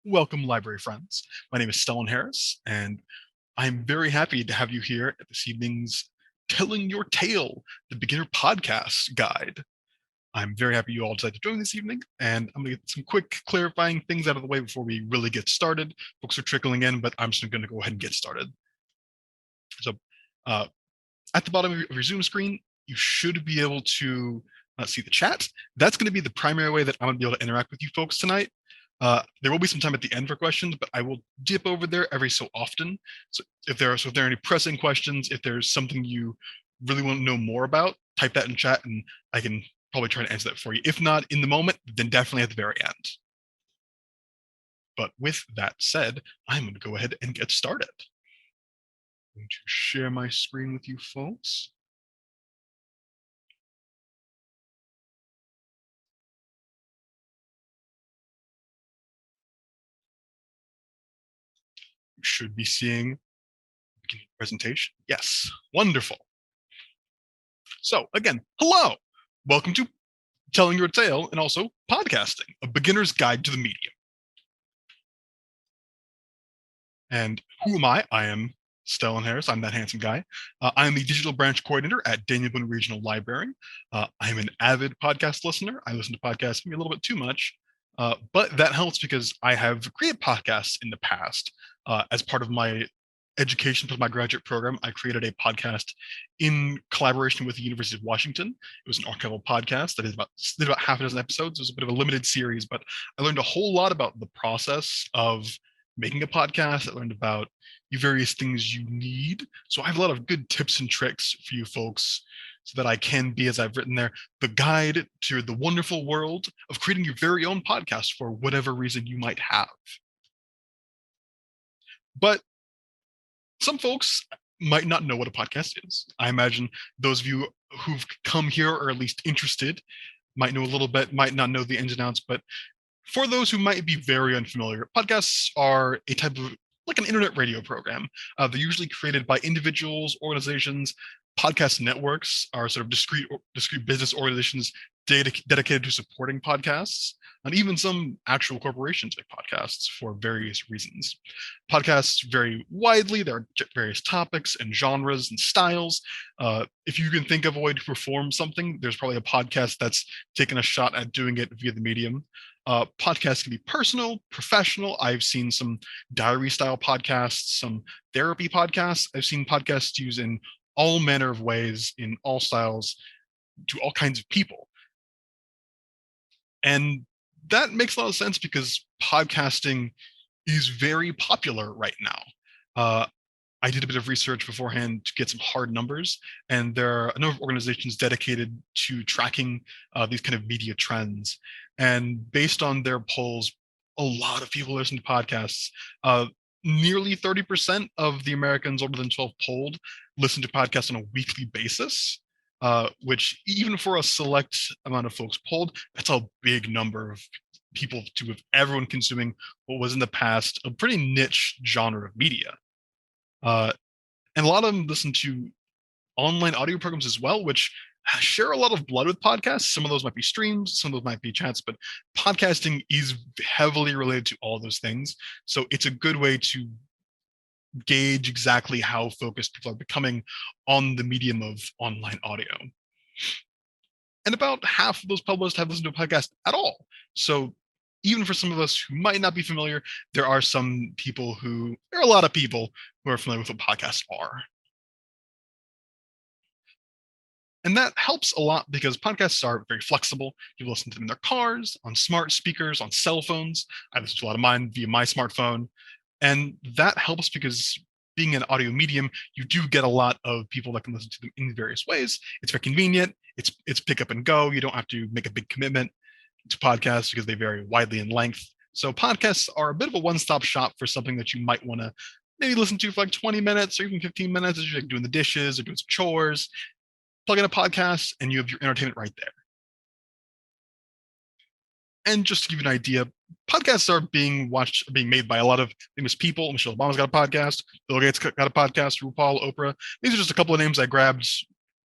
Welcome, library friends. My name is Stellan Harris, and I'm very happy to have you here at this evening's Telling Your Tale, the Beginner Podcast Guide. I'm very happy you all decided to join this evening, and I'm going to get some quick clarifying things out of the way before we really get started. Folks are trickling in, but I'm just going to go ahead and get started. So, uh, at the bottom of your Zoom screen, you should be able to see the chat. That's going to be the primary way that I'm going to be able to interact with you folks tonight. There will be some time at the end for questions, but I will dip over there every so often. So if there are any pressing questions, if there's something you really want to know more about, type that in chat and I can probably try to answer that for you. If not in the moment, then definitely at the very end. But with that said, I'm going to go ahead and get started. I'm going to share my screen with you folks. You should be seeing the presentation. Yes, wonderful. So again, hello, welcome to Telling Your Tale and also podcasting, a beginner's guide to the medium. And who am I? I am Stellan Harris. I'm that handsome guy. I am the digital branch coordinator at Daniel Boone Regional Library. I'm an avid podcast listener. I listen to podcasts maybe a little bit too much, but that helps because I have created podcasts in the past. As part of my education for my graduate program, I created a podcast in collaboration with the University of Washington. It was an archival podcast that did about half a dozen episodes. It was a bit of a limited series, but I learned a whole lot about the process of making a podcast. I learned about the various things you need. So I have a lot of good tips and tricks for you folks so that I can be, as I've written there, the guide to the wonderful world of creating your very own podcast for whatever reason you might have. But some folks might not know what a podcast is. I imagine those of you who've come here or at least interested might know a little bit, might not know the ins and outs, but for those who might be very unfamiliar, podcasts are a type of like an internet radio program. They're usually created by individuals, organizations. Podcast networks are sort of discrete business organizations dedicated to supporting podcasts, and even some actual corporations make podcasts for various reasons. Podcasts vary widely. There are various topics and genres and styles. If you can think of a way to perform something, there's probably a podcast that's taken a shot at doing it via the medium. Podcasts can be personal, professional. I've seen some diary style podcasts, some therapy podcasts. I've seen podcasts used in all manner of ways, in all styles, to all kinds of people. And that makes a lot of sense because podcasting is very popular right now. I did a bit of research beforehand to get some hard numbers, and there are a number of organizations dedicated to tracking these kind of media trends. And based on their polls, a lot of people listen to podcasts. Nearly 30% of the Americans older than 12 polled listen to podcasts on a weekly basis, which even for a select amount of folks polled, that's a big number of people to have everyone consuming what was in the past a pretty niche genre of media. And a lot of them listen to online audio programs as well, which share a lot of blood with podcasts. Some of those might be streams, some of those might be chats, but podcasting is heavily related to all those things. So it's a good way to gauge exactly how focused people are becoming on the medium of online audio. And about half of those published have listened to a podcast at all. So even for some of us who might not be familiar, there are a lot of people who are familiar with what podcasts are. And that helps a lot because podcasts are very flexible. People listen to them in their cars, on smart speakers, on cell phones. I listen to a lot of mine via my smartphone. And that helps because being an audio medium, you do get a lot of people that can listen to them in various ways. It's very convenient. It's pick up and go. You don't have to make a big commitment to podcasts because they vary widely in length. So podcasts are a bit of a one-stop shop for something that you might want to maybe listen to for like 20 minutes or even 15 minutes as you're like doing the dishes or doing some chores. Plug in a podcast and you have your entertainment right there. And just to give you an idea, podcasts are being made by a lot of famous people. Michelle Obama's got a podcast. Bill Gates got a podcast. RuPaul, Oprah. These are just a couple of names I grabbed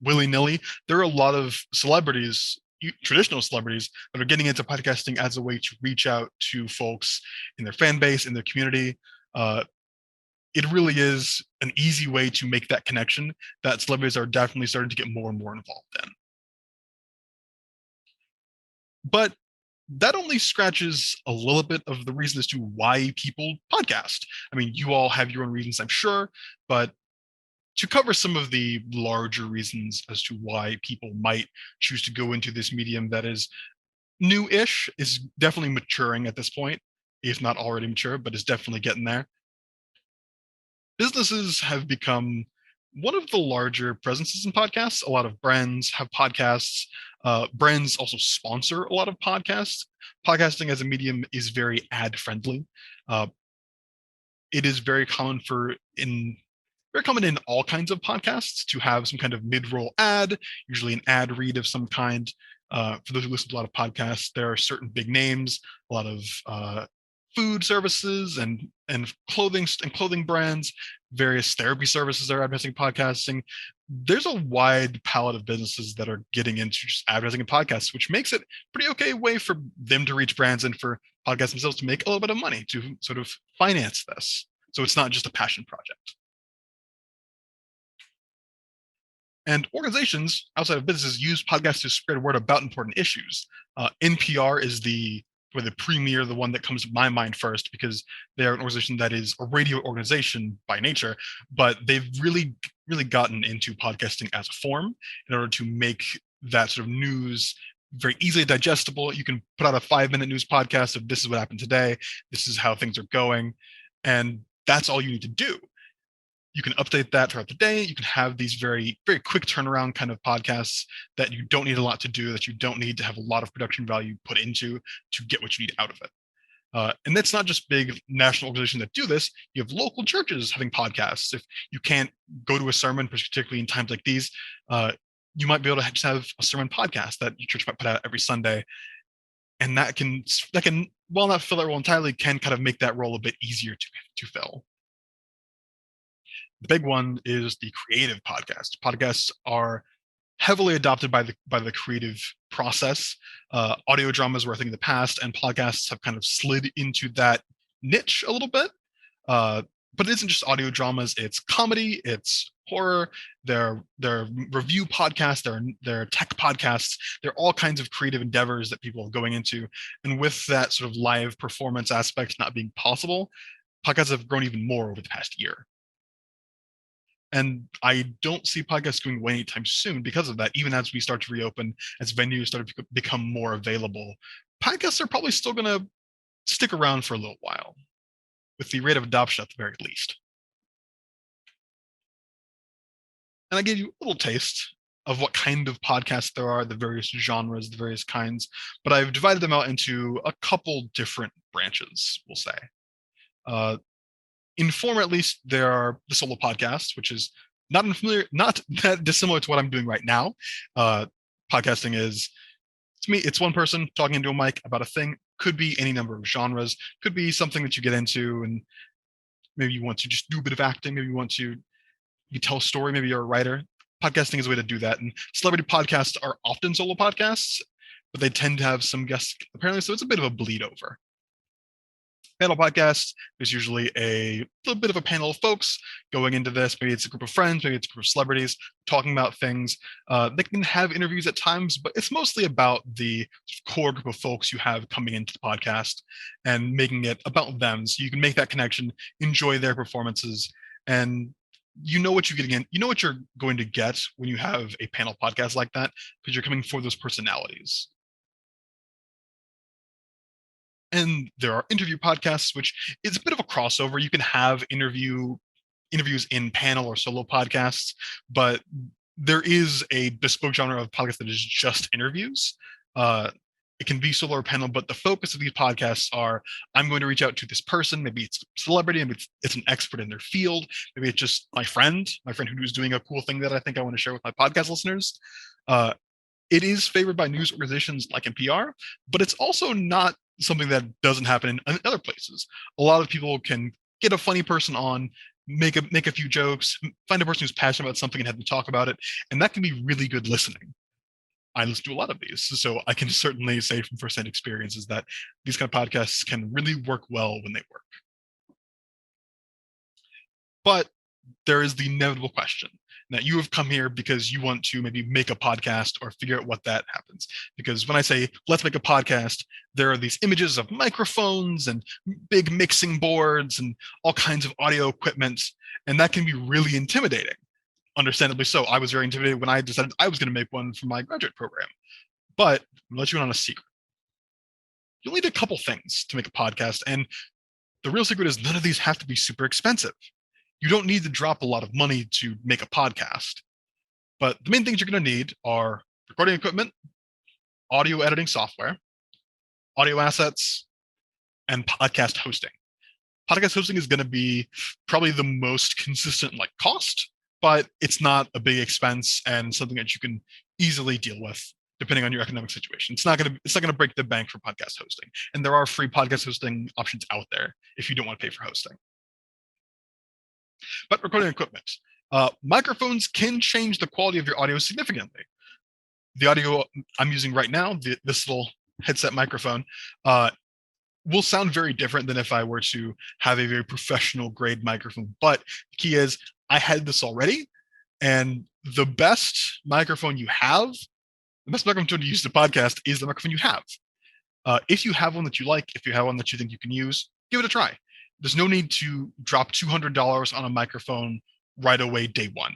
willy-nilly. There are a lot of celebrities, traditional celebrities that are getting into podcasting as a way to reach out to folks in their fan base, in their community. Uh, it really is an easy way to make that connection that celebrities are definitely starting to get more and more involved in. But that only scratches a little bit of the reason as to why people podcast. I mean, you all have your own reasons, I'm sure, but to cover some of the larger reasons as to why people might choose to go into this medium that is new-ish, is definitely maturing at this point, if not already mature, but is definitely getting there. Businesses have become one of the larger presences in podcasts. A lot of brands have podcasts. Brands also sponsor a lot of podcasts. Podcasting as a medium is very ad friendly. Uh, it is very common in all kinds of podcasts to have some kind of mid-roll ad, usually an ad read of some kind. For those who listen to a lot of podcasts, there are certain big names, a lot of food services and clothing brands, various therapy services that are advertising podcasting. There's a wide palette of businesses that are getting into just advertising and podcasts, which makes it pretty okay way for them to reach brands and for podcasts themselves to make a little bit of money to sort of finance this. So it's not just a passion project. And organizations outside of businesses use podcasts to spread word about important issues. NPR is the premier, the one that comes to my mind first, because they're an organization that is a radio organization by nature, but they've really gotten into podcasting as a form in order to make that sort of news very easily digestible. You can put out a 5-minute news podcast of this is what happened today, this is how things are going, and that's all you need to do. You can update that throughout the day. You can have these very, very quick turnaround kind of podcasts that you don't need a lot to do, that you don't need to have a lot of production value put into to get what you need out of it. And that's not just big national organizations that do this. You have local churches having podcasts. If you can't go to a sermon, particularly in times like these, you might be able to just have a sermon podcast that your church might put out every Sunday. And that can, while not fill that role entirely, can kind of make that role a bit easier to fill. The big one is the creative podcast. Podcasts are heavily adopted by the creative process. Audio dramas were a thing in the past, and podcasts have kind of slid into that niche a little bit. But it isn't just audio dramas; it's comedy, it's horror. There are review podcasts, there are tech podcasts. There are all kinds of creative endeavors that people are going into, and with that sort of live performance aspect not being possible, podcasts have grown even more over the past year. And I don't see podcasts going away anytime soon because of that. Even as we start to reopen, as venues start to become more available, podcasts are probably still going to stick around for a little while, with the rate of adoption at the very least. And I gave you a little taste of what kind of podcasts there are, the various genres, the various kinds, but I've divided them out into a couple different branches, we'll say. In form, at least, there are the solo podcasts, which is not that dissimilar to what I'm doing right now. Podcasting is, to me, it's one person talking into a mic about a thing. Could be any number of genres. Could be something that you get into, and maybe you want to just do a bit of acting. Maybe you tell a story. Maybe you're a writer. Podcasting is a way to do that. And celebrity podcasts are often solo podcasts, but they tend to have some guests apparently. So it's a bit of a bleed over. Panel podcast, there's usually a little bit of a panel of folks going into this. Maybe it's a group of friends, maybe it's a group of celebrities talking about things. They can have interviews at times, but it's mostly about the core group of folks you have coming into the podcast and making it about them. So you can make that connection, enjoy their performances, and you know what you're getting in. You know what you're going to get when you have a panel podcast like that, because you're coming for those personalities. And there are interview podcasts, which is a bit of a crossover. You can have interviews in panel or solo podcasts, but there is a bespoke genre of podcast that is just interviews. It can be solo or panel, but the focus of these podcasts are, I'm going to reach out to this person. Maybe it's a celebrity, maybe it's an expert in their field. Maybe it's just my friend who's doing a cool thing that I think I want to share with my podcast listeners. It is favored by news organizations like NPR, but it's also not something that doesn't happen in other places. A lot of people can get a funny person on, make a few jokes, find a person who's passionate about something and have them talk about it, and that can be really good listening. I listen to a lot of these. So I can certainly say from firsthand experiences that these kind of podcasts can really work well when they work. But there is the inevitable question that you have come here because you want to maybe make a podcast or figure out what that happens. Because when I say, let's make a podcast, there are these images of microphones and big mixing boards and all kinds of audio equipment. And that can be really intimidating. Understandably so. I was very intimidated when I decided I was going to make one for my graduate program. But I'll let you in on a secret. You'll need a couple things to make a podcast. And the real secret is none of these have to be super expensive. You don't need to drop a lot of money to make a podcast. But the main things you're going to need are recording equipment, audio editing software, audio assets, and podcast hosting. Podcast hosting is going to be probably the most consistent cost, but it's not a big expense and something that you can easily deal with depending on your economic situation. It's not going to break the bank for podcast hosting. And there are free podcast hosting options out there if you don't want to pay for hosting. But recording equipment. Microphones can change the quality of your audio significantly. The audio I'm using right now, this little headset microphone, will sound very different than if I were to have a very professional grade microphone. But the key is I had this already, and the best microphone you have, the best microphone to use the podcast is the microphone you have. If you have one that you like, if you have one that you think you can use, give it a try. There's no need to drop $200 on a microphone right away day one.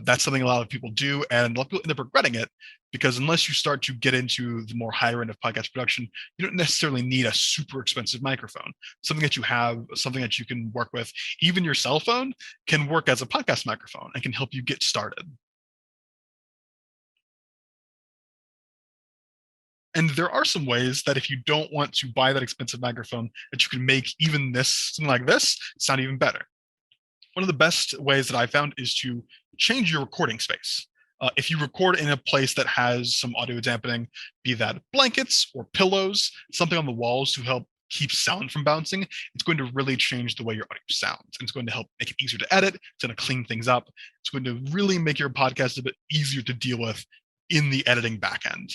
That's something a lot of people do, and a lot of people end up regretting it because unless you start to get into the more higher end of podcast production, you don't necessarily need a super expensive microphone. Something that you have, something that you can work with, even your cell phone can work as a podcast microphone and can help you get started. And there are some ways that if you don't want to buy that expensive microphone, that you can make even something like this, sound even better. One of the best ways that I found is to change your recording space. If you record in a place that has some audio dampening, be that blankets or pillows, something on the walls to help keep sound from bouncing, it's going to really change the way your audio sounds. And it's going to help make it easier to edit. It's going to clean things up. It's going to really make your podcast a bit easier to deal with in the editing backend.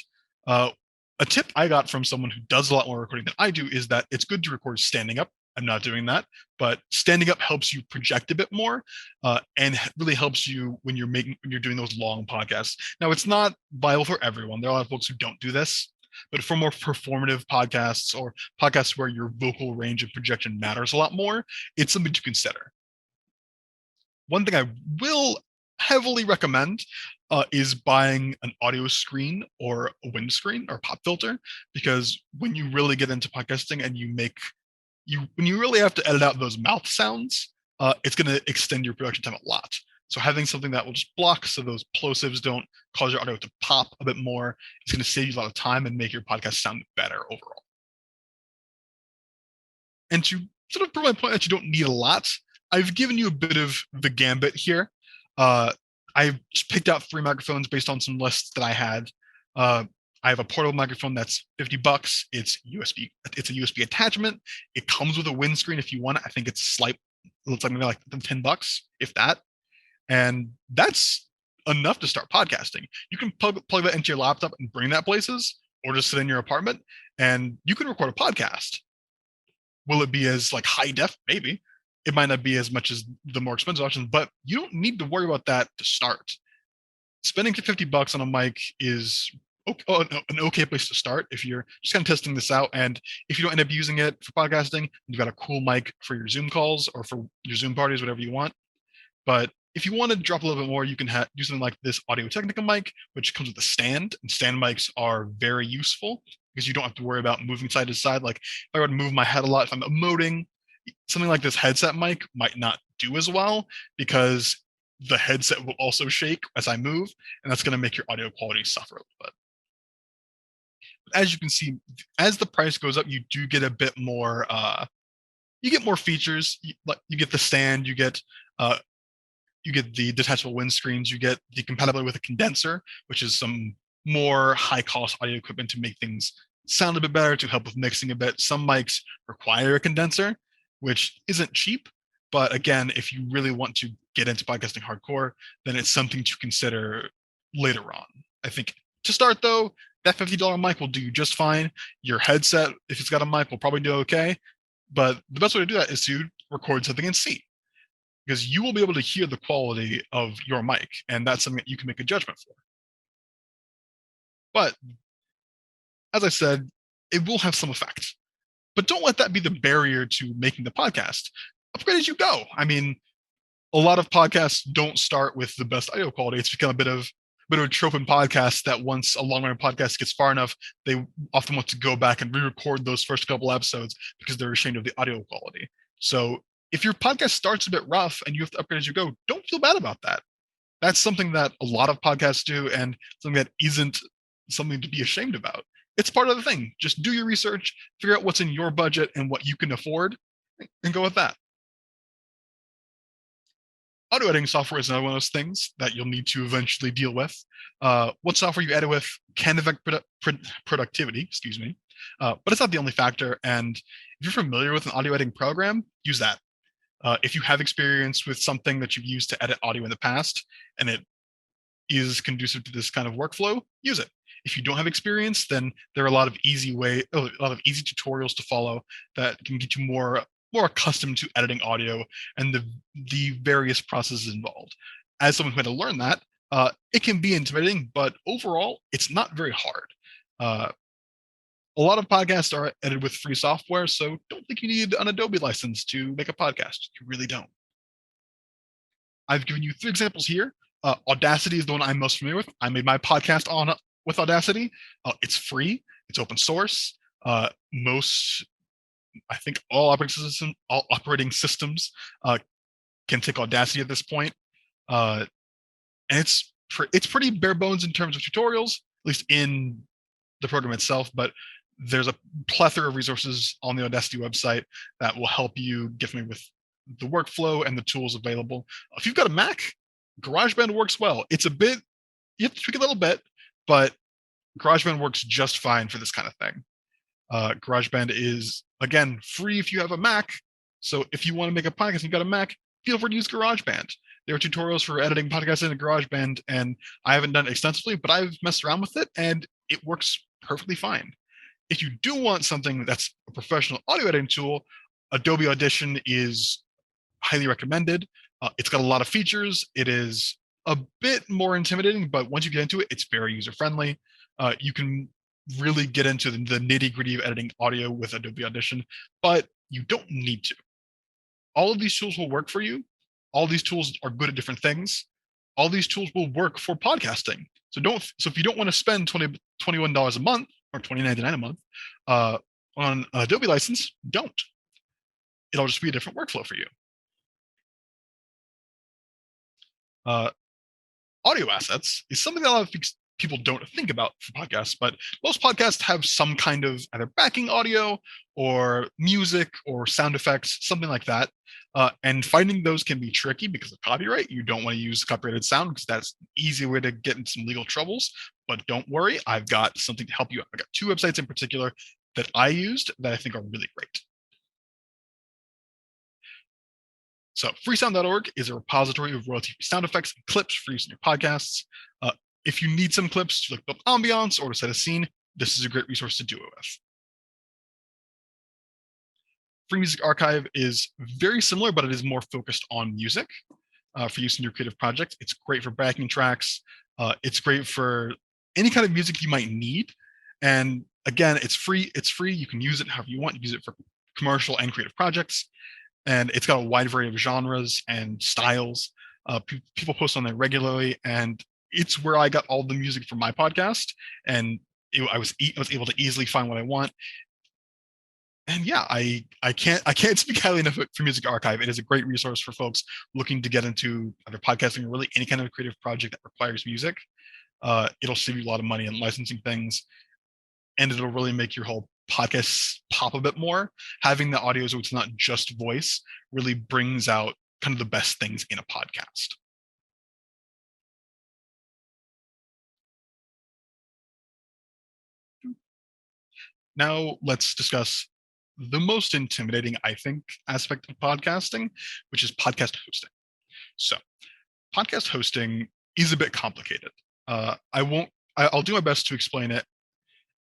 A tip I got from someone who does a lot more recording than I do is that it's good to record standing up. I'm not doing that, but standing up helps you project a bit more, and really helps you when you're doing those long podcasts. Now, it's not viable for everyone. There are a lot of folks who don't do this, but for more performative podcasts or podcasts where your vocal range of projection matters a lot more, it's something to consider. One thing I will heavily recommend is buying an audio screen or a windscreen or pop filter, because when you really get into podcasting and when you really have to edit out those mouth sounds, it's going to extend your production time a lot. So having something that will just block so those plosives don't cause your audio to pop a bit more, it's going to save you a lot of time and make your podcast sound better overall. And to sort of prove my point that you don't need a lot, I've given you a bit of the gambit here. I've just picked out 3 microphones based on some lists that I had. I have a portable microphone that's $50. It's USB. It's a USB attachment. It comes with a windscreen if you want it. I think it's it looks like maybe like $10, if that. And that's enough to start podcasting. You can plug that into your laptop and bring that places, or just sit in your apartment and you can record a podcast. Will it be as high def? Maybe. It might not be as much as the more expensive options, but you don't need to worry about that to start. Spending $50 on a mic is an okay place to start if you're just kind of testing this out. And if you don't end up using it for podcasting, you've got a cool mic for your Zoom calls or for your Zoom parties, whatever you want. But if you want to drop a little bit more, you can do something like this Audio-Technica mic, which comes with a stand. And stand mics are very useful because you don't have to worry about moving side to side. Like if I were to move my head a lot, if I'm emoting, something like this headset mic might not do as well because the headset will also shake as I move, and that's going to make your audio quality suffer a little bit. As you can see, as the price goes up, you do get a bit more. You get more features. You get the stand. You get the detachable windscreens. You get the compatibility with a condenser, which is some more high-cost audio equipment to make things sound a bit better, to help with mixing a bit. Some mics require a condenser, which isn't cheap. But again, if you really want to get into podcasting hardcore, then it's something to consider later on. I think To start though, that $50 mic will do you just fine. Your headset, if it's got a mic, will probably do okay. But the best way to do that is to record something in C, because you will be able to hear the quality of your mic, and that's something that you can make a judgment for. But as I said, it will have some effect. But don't let that be the barrier to making the podcast. Upgrade as you go. I mean, a lot of podcasts don't start with the best audio quality. It's become a bit of a trope in podcasts that once a long-running podcast gets far enough, they often want to go back and re-record those first couple episodes because they're ashamed of the audio quality. So if your podcast starts a bit rough and you have to upgrade as you go, don't feel bad about that. That's something that a lot of podcasts do, and something that isn't something to be ashamed about. It's part of the thing. Just do your research, figure out what's in your budget and what you can afford, and go with that. Audio editing software is another one of those things that you'll need to eventually deal with. What software you edit with can affect productivity, excuse me, but it's not the only factor. And if you're familiar with an audio editing program, use that. If you have experience with something that you've used to edit audio in the past and it is conducive to this kind of workflow, use it. If you don't have experience, then there are a lot of easy tutorials to follow that can get you more accustomed to editing audio and the various processes involved. As someone who had to learn that, it can be intimidating, but overall, it's not very hard. A lot of podcasts are edited with free software, so don't think you need an Adobe license to make a podcast. You really don't. I've given you 3 examples here. Audacity is the one I'm most familiar with. I made my podcast with Audacity. It's free. It's open source. I think all operating systems can take Audacity at this point, and it's pretty bare bones in terms of tutorials, at least in the program itself. But there's a plethora of resources on the Audacity website that will help you get familiar with the workflow and the tools available. If you've got a Mac, GarageBand works well. You have to tweak a little bit, but GarageBand works just fine for this kind of thing. GarageBand is, again, free if you have a Mac. So if you want to make a podcast and you've got a Mac, feel free to use GarageBand. There are tutorials for editing podcasts in GarageBand, and I haven't done it extensively, but I've messed around with it, and it works perfectly fine. If you do want something that's a professional audio editing tool, Adobe Audition is highly recommended. It's got a lot of features. It is a bit more intimidating, but once you get into it, it's very user-friendly. You can really get into the nitty-gritty of editing audio with Adobe Audition, but you don't need to. All of these tools will work for you. All these tools are good at different things. All these tools will work for podcasting. So if you don't want to spend $21 a month or $29.99 a month on an Adobe license, don't. It'll just be a different workflow for you. Audio assets is something that a lot of people don't think about for podcasts, but most podcasts have some kind of either backing audio or music or sound effects, something like that. And finding those can be tricky because of copyright. You don't want to use copyrighted sound because that's an easy way to get into some legal troubles. But don't worry, I've got something to help you. I've got 2 websites in particular that I used that I think are really great. So freesound.org is a repository of royalty-free sound effects and clips for use in your podcasts. If you need some clips to build ambiance or to set a scene, this is a great resource to do it with. Free Music Archive is very similar, but it is more focused on music for use in your creative project. It's great for backing tracks. It's great for any kind of music you might need. And again, it's free. You can use it however you want. You use it for commercial and creative projects. And it's got a wide variety of genres and styles. People post on there regularly, and it's where I got all the music for my podcast. And I was able to easily find what I want. And yeah, I can't speak highly enough for Music Archive. It is a great resource for folks looking to get into either podcasting or really any kind of creative project that requires music. It'll save you a lot of money on licensing things, and it'll really make your whole podcast pop a bit more. Having the audio so it's not just voice really brings out kind of the best things in a podcast. Now let's discuss the most intimidating, I think, aspect of podcasting, which is podcast hosting. So podcast hosting is a bit complicated. I won't I'll do my best to explain it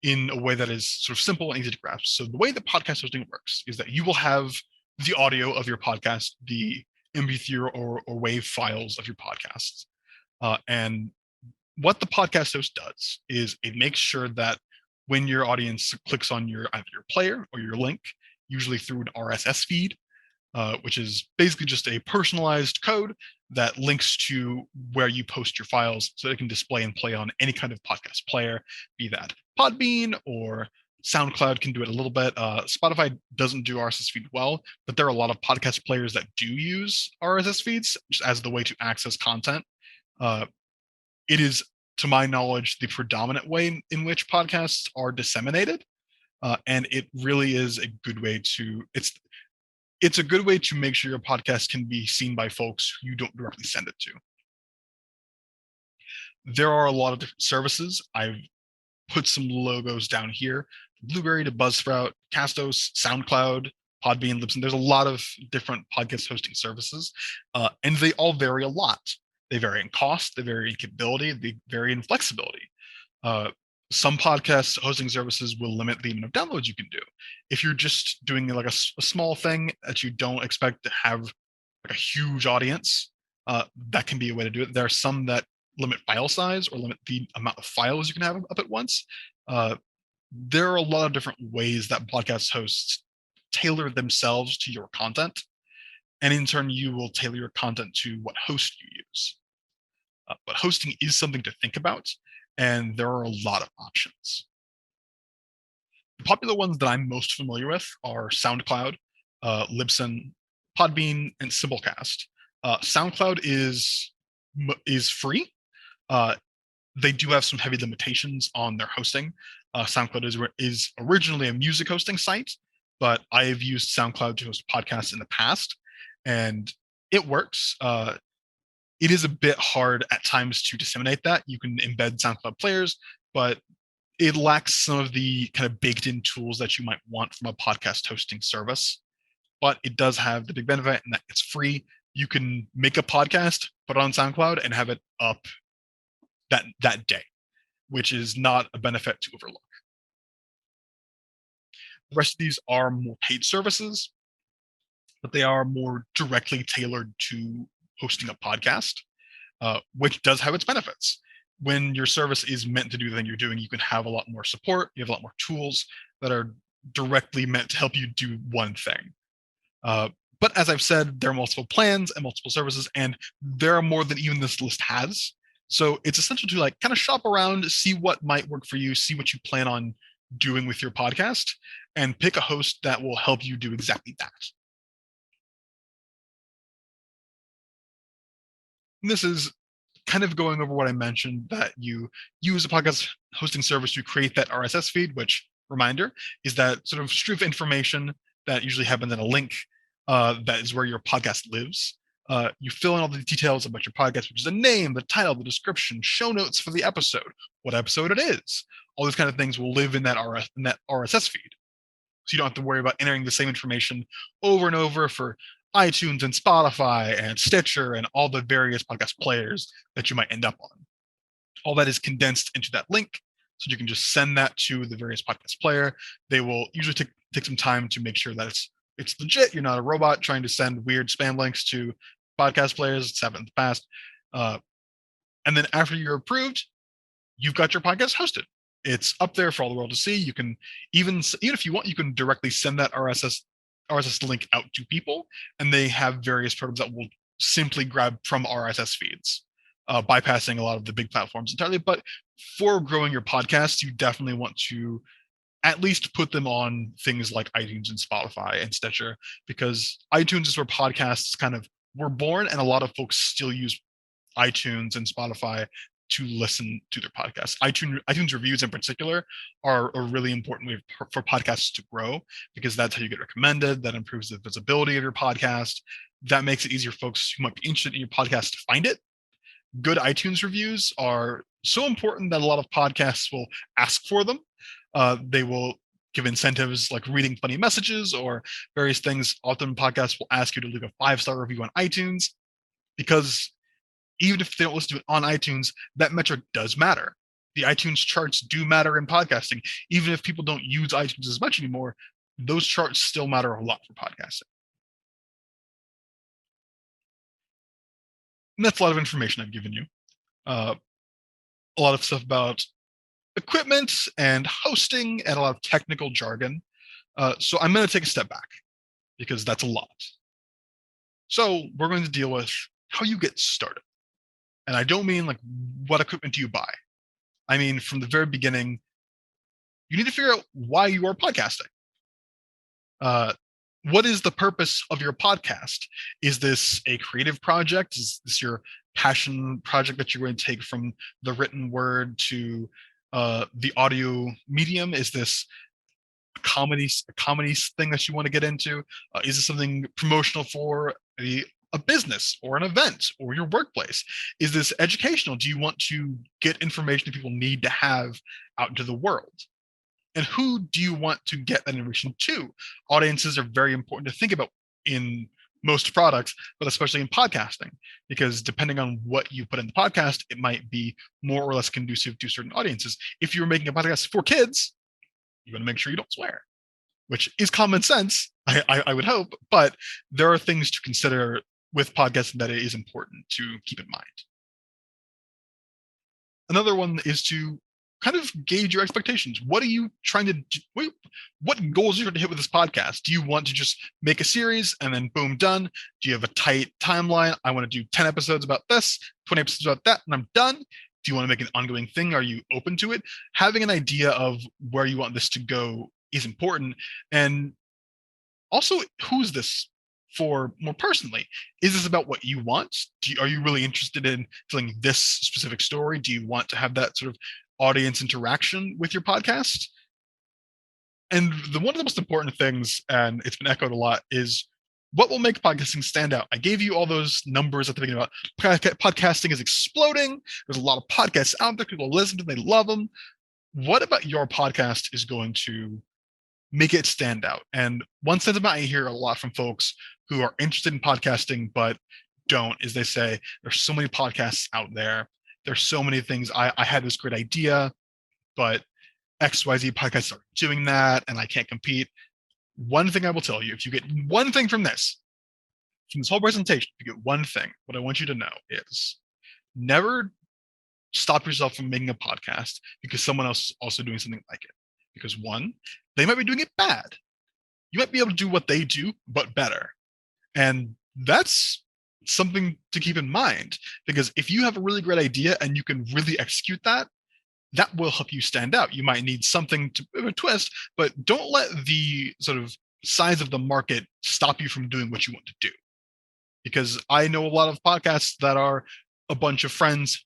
in a way that is sort of simple and easy to grasp. So the way that podcast hosting works is that you will have the audio of your podcast, the MP3 or WAV files of your podcasts. And what the podcast host does is it makes sure that when your audience clicks on either your player or your link, usually through an RSS feed, which is basically just a personalized code that links to where you post your files so it can display and play on any kind of podcast player, be that Podbean or SoundCloud can do it a little bit. Spotify doesn't do RSS feed well, but there are a lot of podcast players that do use RSS feeds just as the way to access content. It is, to my knowledge, the predominant way in which podcasts are disseminated. And it really is a good way to it's a good way to make sure your podcast can be seen by folks who you don't directly send it to. There are a lot of different services. I've put some logos down here: Blueberry to Buzzsprout, Castos, SoundCloud, Podbean, Libsyn. There's a lot of different podcast hosting services, and they all vary a lot. They vary in cost, they vary in capability, they vary in flexibility. Some podcast hosting services will limit the amount of downloads you can do. If you're just doing like a small thing that you don't expect to have like a huge audience, that can be a way to do it. There are some that limit file size or limit the amount of files you can have up at once. There are a lot of different ways that podcast hosts tailor themselves to your content, and in turn, you will tailor your content to what host you use. But hosting is something to think about, and there are a lot of options. The popular ones that I'm most familiar with are SoundCloud, Libsyn, Podbean, and Simplecast. SoundCloud is free. They do have some heavy limitations on their hosting. SoundCloud is originally a music hosting site, but I have used SoundCloud to host podcasts in the past, and it works. It is a bit hard at times to disseminate that. You can embed SoundCloud players, but it lacks some of the kind of baked-in tools that you might want from a podcast hosting service. But it does have the big benefit in that it's free. You can make a podcast, put it on SoundCloud, and have it up that day, which is not a benefit to overlook. The rest of these are more paid services, but they are more directly tailored to hosting a podcast, which does have its benefits. When your service is meant to do the thing you're doing, you can have a lot more support. You have a lot more tools that are directly meant to help you do one thing. But as I've said, there are multiple plans and multiple services, and there are more than even this list has. So it's essential to like kind of shop around, see what might work for you, see what you plan on doing with your podcast, and pick a host that will help you do exactly that. And this is kind of going over what I mentioned, that you use a podcast hosting service to create that RSS feed, which, reminder, is that sort of stream of information that usually happens in a link that is where your podcast lives. You fill in all the details about your podcast, which is the name, the title, the description, show notes for the episode, what episode it is. All these kind of things will live in that RSS feed. So you don't have to worry about entering the same information over and over for iTunes and Spotify and Stitcher and all the various podcast players that you might end up on. All that is condensed into that link, so you can just send that to the various podcast player. They will usually take some time to make sure that it's legit. You're not a robot trying to send weird spam links to podcast players. It's happened in the past. And then after you're approved, you've got your podcast hosted. It's up there for all the world to see. You can even if you want, you can directly send that RSS link out to people, and they have various programs that will simply grab from RSS feeds, bypassing a lot of the big platforms entirely. But for growing your podcast, you definitely want to at least put them on things like iTunes and Spotify and Stitcher, because iTunes is where podcasts kind of were born, and a lot of folks still use iTunes and Spotify to listen to their podcasts. iTunes reviews in particular are a really important way for podcasts to grow, because that's how you get recommended. That improves the visibility of your podcast. That makes it easier for folks who might be interested in your podcast to find it. Good iTunes reviews are so important that a lot of podcasts will ask for them. They will give incentives like reading funny messages or various things. Often podcasts will ask you to leave a 5-star review on iTunes, because even if they don't listen to it on iTunes, that metric does matter, The iTunes charts do matter in podcasting. Even if people don't use iTunes as much anymore, those charts still matter a lot for podcasting. And that's a lot of information I've given you. Uh, a lot of stuff about equipment and hosting and a lot of technical jargon. So I'm going to take a step back because that's a lot. So we're going to deal with how you get started. And I don't mean like what equipment do you buy. I mean, from the very beginning, you need to figure out why you are podcasting. What is the purpose of your podcast? Is this a creative project? Is this your passion project that you're going to take from the written word to the audio medium? Is this a comedy thing that you want to get into? Is this something promotional for a business or an event or your workplace? Is this educational? Do you want to get information that people need to have out into the world? And who do you want to get that information to? Audiences are very important to think about in most products, but especially in podcasting, because depending on what you put in the podcast, it might be more or less conducive to certain audiences. If you're making a podcast for kids, you want to make sure you don't swear, which is common sense, I would hope, but there are things to consider with podcasting that it is important to keep in mind. Another one is to kind of gauge your expectations. What are you trying to do? What goals are you trying to hit with this podcast? Do you want to just make a series and then boom, done? Do you have a tight timeline? I want to do 10 episodes about this, 20 episodes about that, and I'm done. Do you want to make an ongoing thing? Are you open to it? Having an idea of where you want this to go is important. And also, who's this for more personally? Is this about what you want? Are you really interested in telling this specific story? Do you want to have that sort of audience interaction with your podcast? And one of the most important things, and it's been echoed a lot, is what will make podcasting stand out. I gave you all those numbers at the beginning about podcasting is exploding. There's a lot of podcasts out there. People listen to them. They love them. What about your podcast is going to make it stand out? And one sentiment I hear a lot from folks who are interested in podcasting but don't is they say, there's so many podcasts out there. There's so many things. I had this great idea, but XYZ podcasts are doing that and I can't compete. One thing I will tell you, if you get one thing from this whole presentation, if you get one thing, what I want you to know is never stop yourself from making a podcast because someone else is also doing something like it. Because one, they might be doing it bad. You might be able to do what they do, but better. And that's something to keep in mind, because if you have a really great idea and you can really execute that, that will help you stand out. You might need something to a twist, but don't let the sort of size of the market stop you from doing what you want to do. Because I know a lot of podcasts that are a bunch of friends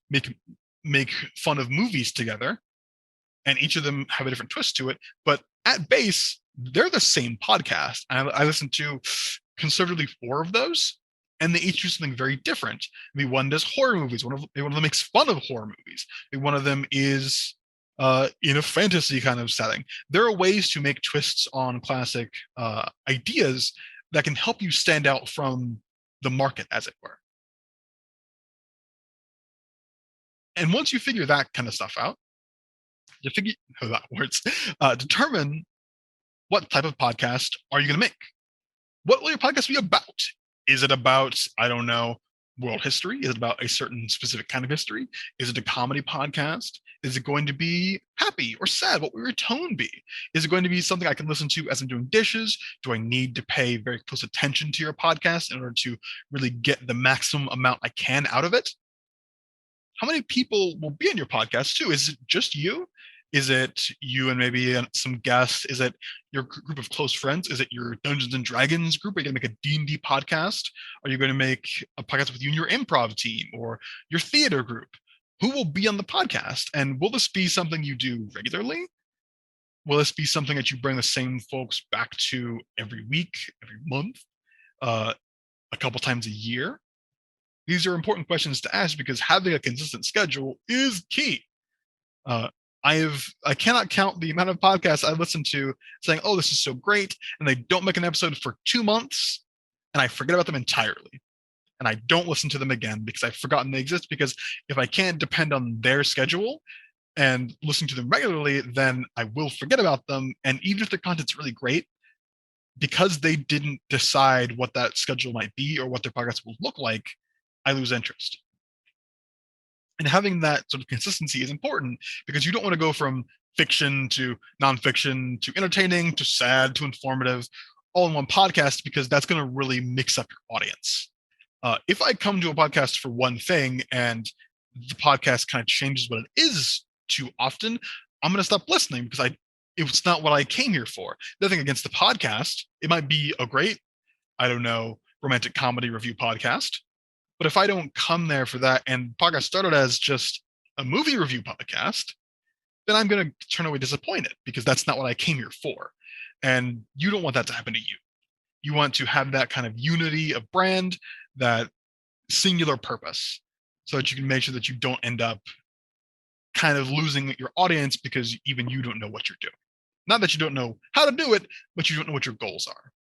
make fun of movies together, and each of them have a different twist to it. But at base, they're the same podcast. I listen to conservatively 4 of those, and they each do something very different. Maybe one does horror movies. One of them makes fun of horror movies. Maybe one of them is in a fantasy kind of setting. There are ways to make twists on classic ideas that can help you stand out from the market, as it were. And once you figure that kind of stuff out, you figure how that works, determine what type of podcast are you going to make? What will your podcast be about? Is it about, I don't know, world history? Is it about a certain specific kind of history? Is it a comedy podcast? Is it going to be happy or sad? What will your tone be? Is it going to be something I can listen to as I'm doing dishes? Do I need to pay very close attention to your podcast in order to really get the maximum amount I can out of it? How many people will be in your podcast too? Is it just you? Is it you and maybe some guests? Is it your group of close friends? Is it your Dungeons and Dragons group? Are you going to make a D&D podcast? Are you going to make a podcast with you and your improv team or your theater group? Who will be on the podcast? And will this be something you do regularly? Will this be something that you bring the same folks back to every week, every month, a couple times a year? These are important questions to ask because having a consistent schedule is key. I cannot count the amount of podcasts I listen to saying, "Oh, this is so great," and they don't make an episode for 2 months, and I forget about them entirely, and I don't listen to them again because I've forgotten they exist. Because if I can't depend on their schedule, and listening to them regularly, then I will forget about them. And even if the content's really great, because they didn't decide what that schedule might be or what their podcast will look like, I lose interest. And having that sort of consistency is important because you don't want to go from fiction to nonfiction to entertaining to sad to informative all in one podcast, because that's going to really mix up your audience. If I come to a podcast for one thing and the podcast kind of changes what it is too often, I'm going to stop listening because it's not what I came here for. Nothing against the podcast. It might be a great, I don't know, romantic comedy review podcast. But if I don't come there for that and podcast started as just a movie review podcast, then I'm going to turn away disappointed because that's not what I came here for. And you don't want that to happen to you. You want to have that kind of unity of brand, that singular purpose, so that you can make sure that you don't end up kind of losing your audience because even you don't know what you're doing. Not that you don't know how to do it, but you don't know what your goals are.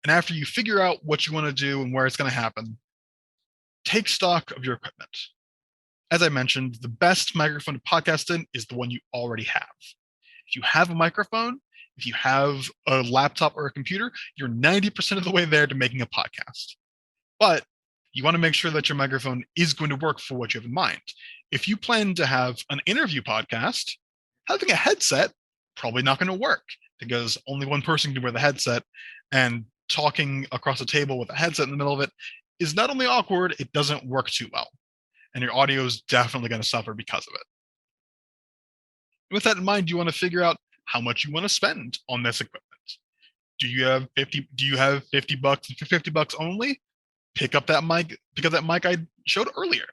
And after you figure out what you want to do and where it's going to happen, take stock of your equipment. As I mentioned, the best microphone to podcast in is the one you already have. If you have a microphone, if you have a laptop or a computer, you're 90% of the way there to making a podcast. But you want to make sure that your microphone is going to work for what you have in mind. If you plan to have an interview podcast, having a headset probably not going to work because only one person can wear the headset, and talking across a table with a headset in the middle of it is not only awkward, it doesn't work too well. And your audio is definitely going to suffer because of it. With that in mind, you want to figure out how much you want to spend on this equipment. Do you have 50 bucks for 50 bucks only? Pick up that mic I showed earlier.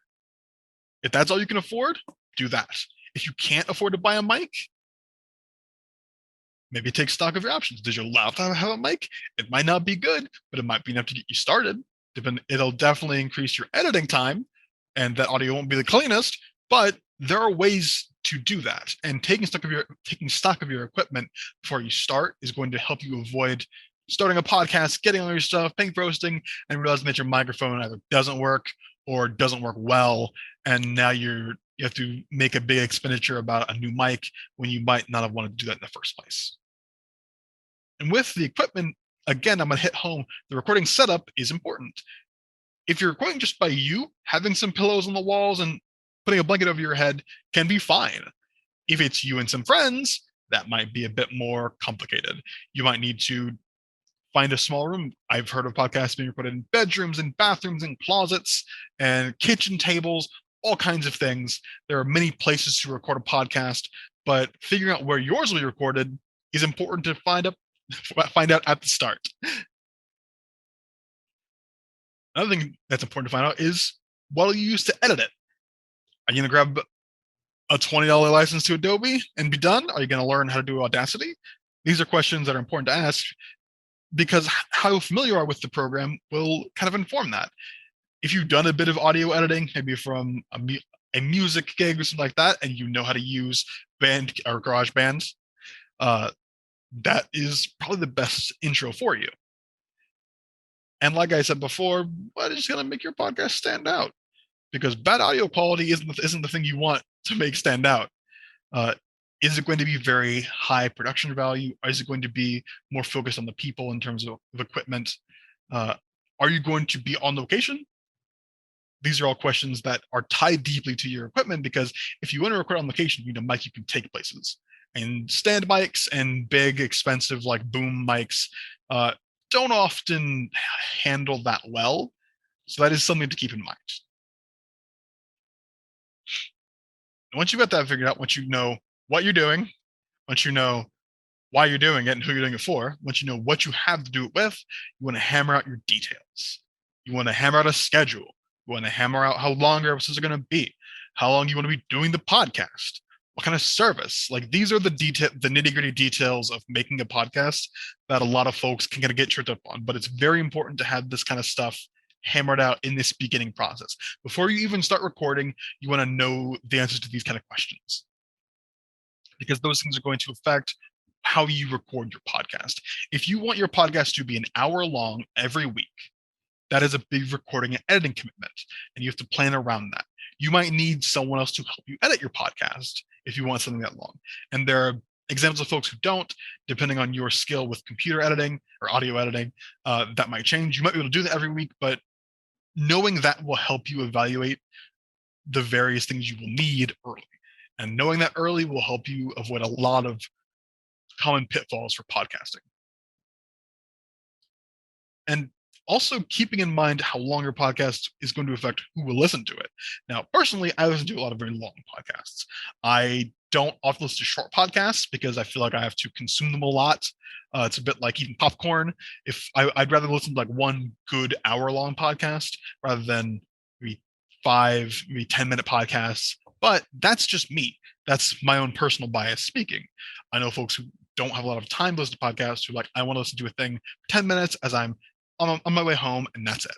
If that's all you can afford, do that. If you can't afford to buy a mic, maybe take stock of your options. Does your laptop have a mic? It might not be good, but it might be enough to get you started. It'll definitely increase your editing time, and that audio won't be the cleanest, but there are ways to do that. And taking stock of your equipment before you start is going to help you avoid starting a podcast, getting all your stuff, paying for hosting, and realizing that your microphone either doesn't work or doesn't work well, and now you have to make a big expenditure about a new mic when you might not have wanted to do that in the first place. And with the equipment, again, I'm going to hit home. The recording setup is important. If you're recording just by you, having some pillows on the walls and putting a blanket over your head can be fine. If it's you and some friends, that might be a bit more complicated. You might need to find a small room. I've heard of podcasts being recorded in bedrooms and bathrooms and closets and kitchen tables, all kinds of things. There are many places to record a podcast, but figuring out where yours will be recorded is important to find out at the start. Another thing that's important to find out is what will you use to edit it? Are you going to grab a $20 license to Adobe and be done? Are you going to learn how to do Audacity? These are questions that are important to ask because how familiar you are with the program will kind of inform that. If you've done a bit of audio editing, maybe from a music gig or something like that, and you know how to use Band or GarageBand, that is probably the best intro for you. And like I said before, what is going to make your podcast stand out? Because bad audio quality isn't the thing you want to make stand out. Is it going to be very high production value? Or is it going to be more focused on the people in terms of equipment? Are you going to be on location? These are all questions that are tied deeply to your equipment, because if you want to record on location, you need a mic you can take places. And stand mics and big, expensive, like boom mics don't often handle that well. So that is something to keep in mind. Once you've got that figured out, once you know what you're doing, once you know why you're doing it and who you're doing it for, once you know what you have to do it with, you want to hammer out your details. You want to hammer out a schedule. You want to hammer out how long your episodes are going to be, how long you want to be doing the podcast, what kind of service. Like, these are the nitty-gritty details of making a podcast that a lot of folks can kind of get tripped up on. But it's very important to have this kind of stuff hammered out in this beginning process. Before you even start recording, you want to know the answers to these kind of questions, because those things are going to affect how you record your podcast. If you want your podcast to be an hour long every week, that is a big recording and editing commitment, and you have to plan around that. You might need someone else to help you edit your podcast if you want something that long. And there are examples of folks who don't, depending on your skill with computer editing or audio editing. That might change. You might be able to do that every week, but knowing that will help you evaluate the various things you will need early. And knowing that early will help you avoid a lot of common pitfalls for podcasting. And also keeping in mind how long your podcast is going to affect who will listen to it. Now, personally, I listen to a lot of very long podcasts. I don't often listen to short podcasts because I feel like I have to consume them a lot. It's a bit like eating popcorn. I'd rather listen to like one good hour-long podcast rather than maybe 5, maybe 10-minute podcasts. But that's just me. That's my own personal bias speaking. I know folks who don't have a lot of time to listen to podcasts who like, I want to listen to a thing for 10 minutes as I'm on my way home, and that's it.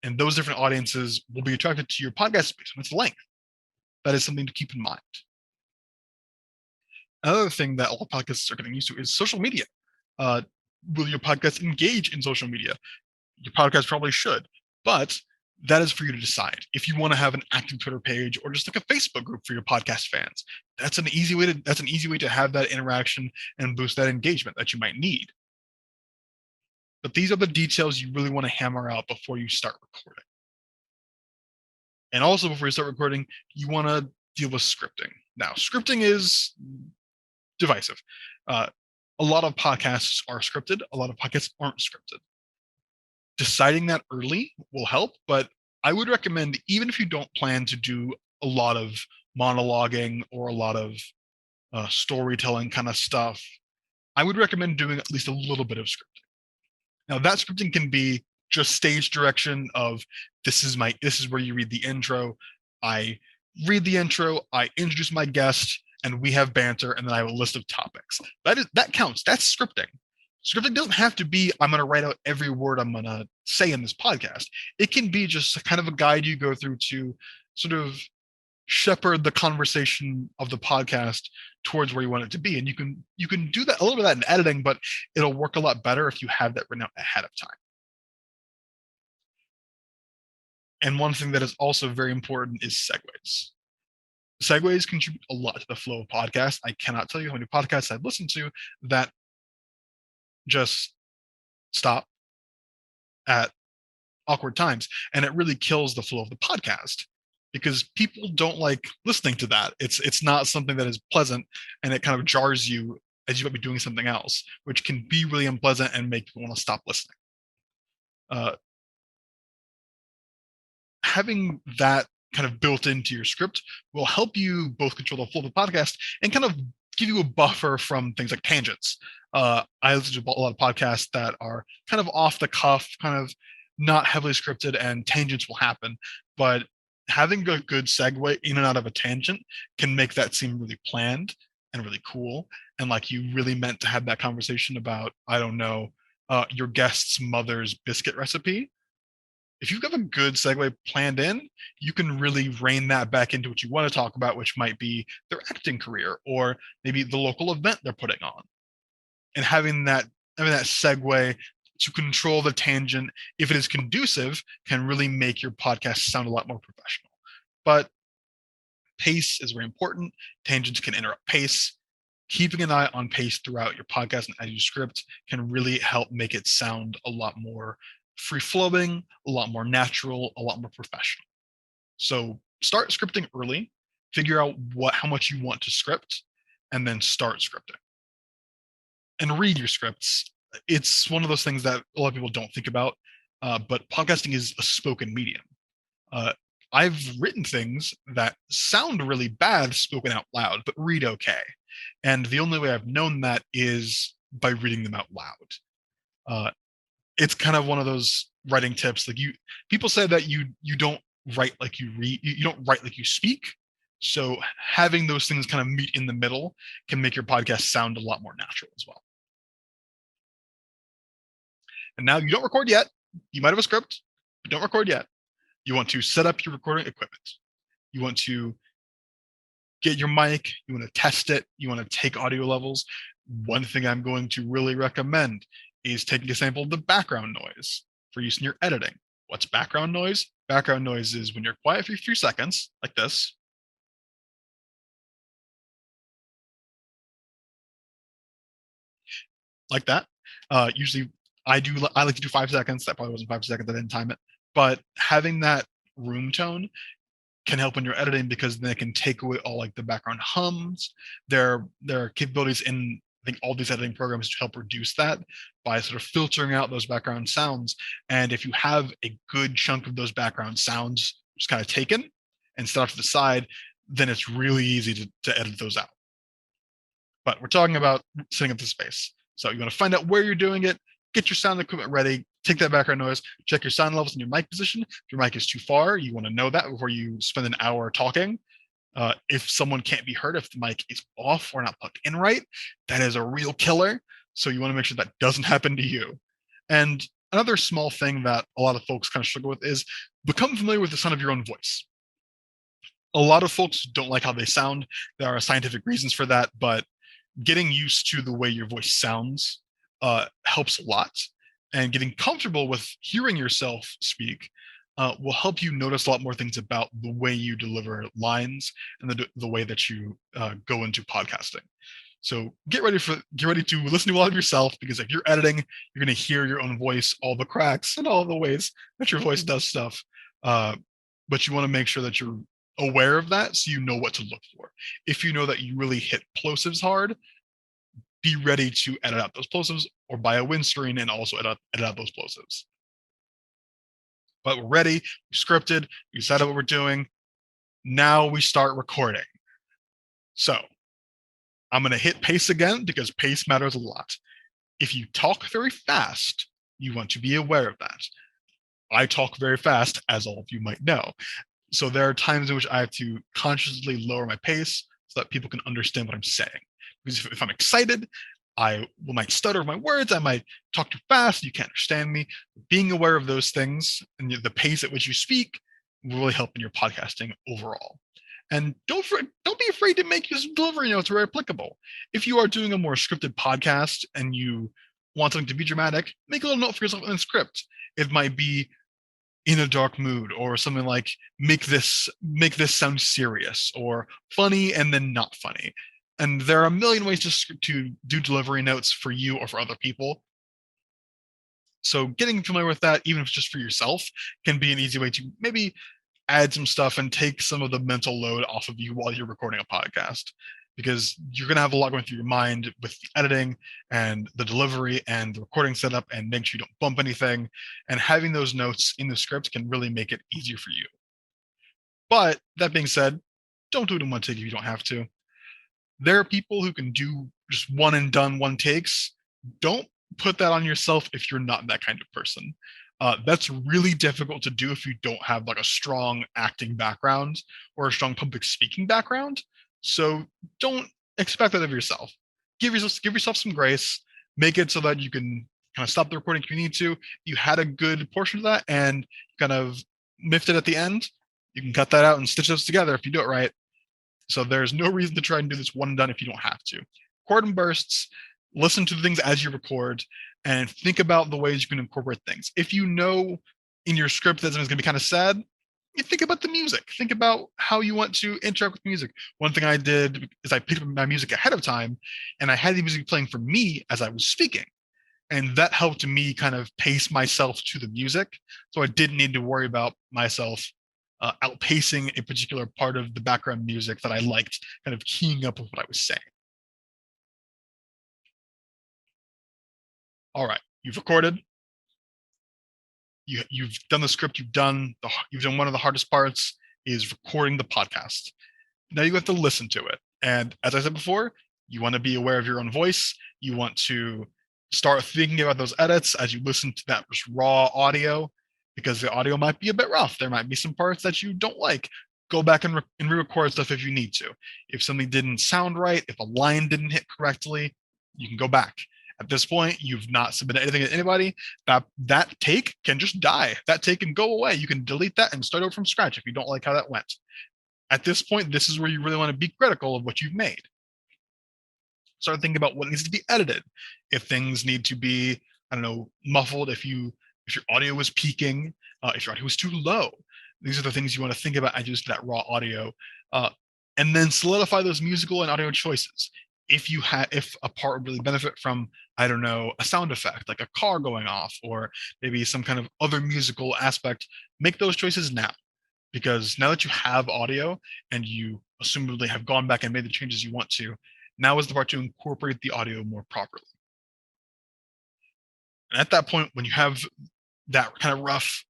And those different audiences will be attracted to your podcast based on its length. That is something to keep in mind. Another thing that all podcasts are getting used to is social media. Will your podcast engage in social media? Your podcast probably should, but that is for you to decide. If you want to have an active Twitter page or just like a Facebook group for your podcast fans, that's an easy way to have that interaction and boost that engagement that you might need. But these are the details you really want to hammer out before you start recording. And also before you start recording, you want to deal with scripting. Now, scripting is divisive. A lot of podcasts are scripted. A lot of podcasts aren't scripted. Deciding that early will help, but I would recommend, even if you don't plan to do a lot of monologuing or a lot of storytelling kind of stuff, I would recommend doing at least a little bit of scripting. Now, that scripting can be just stage direction of this is where you read the intro. I read the intro, I introduce my guest, and we have banter, and then I have a list of topics. That counts. That's scripting. Scripting doesn't have to be, I'm going to write out every word I'm going to say in this podcast. It can be just kind of a guide you go through to sort of shepherd the conversation of the podcast towards where you want it to be. And you can do that a little bit of that in editing, but it'll work a lot better if you have that written out ahead of time. And one thing that is also very important is segues. Segues contribute a lot to the flow of podcasts. I cannot tell you how many podcasts I've listened to that just stop at awkward times, and it really kills the flow of the podcast because people don't like listening to that. It's not something that is pleasant, and it kind of jars you as you might be doing something else, which can be really unpleasant and make people want to stop listening. Having that kind of built into your script will help you both control the flow of the podcast and kind of give you a buffer from things like tangents. I listen to a lot of podcasts that are kind of off the cuff, kind of not heavily scripted, and tangents will happen. But having a good segue in and out of a tangent can make that seem really planned and really cool. And like you really meant to have that conversation about, I don't know, your guest's mother's biscuit recipe. If you've got a good segue planned in, you can really rein that back into what you want to talk about, which might be their acting career or maybe the local event they're putting on. And having that segue to control the tangent, if it is conducive, can really make your podcast sound a lot more professional. But pace is very important. Tangents can interrupt pace. Keeping an eye on pace throughout your podcast and as you script can really help make it sound a lot more free-flowing, a lot more natural, a lot more professional. So start scripting early, figure out how much you want to script, and then start scripting. And read your scripts. It's one of those things that a lot of people don't think about, but podcasting is a spoken medium. I've written things that sound really bad spoken out loud, but read okay. And the only way I've known that is by reading them out loud. It's kind of one of those writing tips. Like people say that you don't write like you read, you don't write like you speak. So having those things kind of meet in the middle can make your podcast sound a lot more natural as well. And now you don't record yet. You might have a script, but don't record yet. You want to set up your recording equipment. You want to get your mic. You want to test it. You want to take audio levels. One thing I'm going to really recommend is taking a sample of the background noise. for use in your editing. What's background noise? Background noise is when you're quiet for a few seconds, like this, like that. Usually, I like to do 5 seconds. That probably wasn't 5 seconds. I didn't time it. But having that room tone can help when you're editing because then it can take away all like the background hums. There are capabilities in I think all these editing programs to help reduce that by sort of filtering out those background sounds. And if you have a good chunk of those background sounds just kind of taken and set off to the side, then it's really easy to edit those out. But we're talking about setting up the space. So you want to find out where you're doing it, get your sound equipment ready, take that background noise, check your sound levels in your mic position. If your mic is too far, you want to know that before you spend an hour talking. If someone can't be heard, if the mic is off or not plugged in right, that is a real killer. So you want to make sure that doesn't happen to you. And another small thing that a lot of folks kind of struggle with is become familiar with the sound of your own voice. A lot of folks don't like how they sound. There are scientific reasons for that, but getting used to the way your voice sounds helps a lot. And getting comfortable with hearing yourself speak will help you notice a lot more things about the way you deliver lines and the way that you go into podcasting. So get ready to listen to a lot of yourself, because if you're editing, you're going to hear your own voice, all the cracks and all the ways that your voice does stuff. But you want to make sure that you're aware of that so you know what to look for. If you know that you really hit plosives hard, be ready to edit out those plosives or buy a windscreen and also edit out those plosives. But we're ready, we scripted, we decided what we're doing. Now we start recording. So I'm going to hit pace again because pace matters a lot. If you talk very fast, you want to be aware of that. I talk very fast, as all of you might know. So there are times in which I have to consciously lower my pace so that people can understand what I'm saying. Because if I'm excited, I might stutter my words, I might talk too fast, you can't understand me. Being aware of those things and the pace at which you speak will really help in your podcasting overall. And don't be afraid to make your delivery notes very applicable. If you are doing a more scripted podcast and you want something to be dramatic, make a little note for yourself in the script. It might be in a dark mood, or something like make this sound serious or funny and then not funny. And there are a million ways to do delivery notes for you or for other people. So getting familiar with that, even if it's just for yourself, can be an easy way to maybe add some stuff and take some of the mental load off of you while you're recording a podcast, because you're going to have a lot going through your mind with the editing and the delivery and the recording setup, and make sure you don't bump anything. And having those notes in the script can really make it easier for you. But that being said, don't do it in one take if you don't have to. There are people who can do just one and done one takes. Don't put that on yourself if you're not that kind of person. That's really difficult to do if you don't have like a strong acting background or a strong public speaking background. So don't expect that of yourself. Give yourself some grace. Make it so that you can kind of stop the recording if you need to. You had a good portion of that and kind of miffed it at the end. You can cut that out and stitch those together if you do it right. So there's no reason to try and do this one and done if you don't have to. Record in bursts, listen to the things as you record, and think about the ways you can incorporate things. If you know in your script that something's going to be kind of sad, you think about the music. Think about how you want to interact with music. One thing I did is I picked up my music ahead of time, and I had the music playing for me as I was speaking. And that helped me kind of pace myself to the music. So I didn't need to worry about myself outpacing a particular part of the background music that I liked, kind of keying up with what I was saying. All right, you've recorded. You've done the script. You've done one of the hardest parts is recording the podcast. Now you have to listen to it. And as I said before, you want to be aware of your own voice. You want to start thinking about those edits as you listen to that raw audio, because the audio might be a bit rough. There might be some parts that you don't like. Go back and re-record stuff if you need to. If something didn't sound right, if a line didn't hit correctly, you can go back. At this point, you've not submitted anything to anybody. That take can just die. That take can go away. You can delete that and start over from scratch if you don't like how that went. At this point, this is where you really want to be critical of what you've made. Start thinking about what needs to be edited. If things need to be, I don't know, muffled, if you if your audio was peaking, if your audio was too low. These are the things you want to think about as you listen to that raw audio, uh, and then solidify those musical and audio choices. If a part would really benefit from, I don't know, a sound effect like a car going off, or maybe some kind of other musical aspect, make those choices now, because now that you have audio and you assumably have gone back and made the changes you want to, now is the part to incorporate the audio more properly. And at that point, when you have that kind of rough,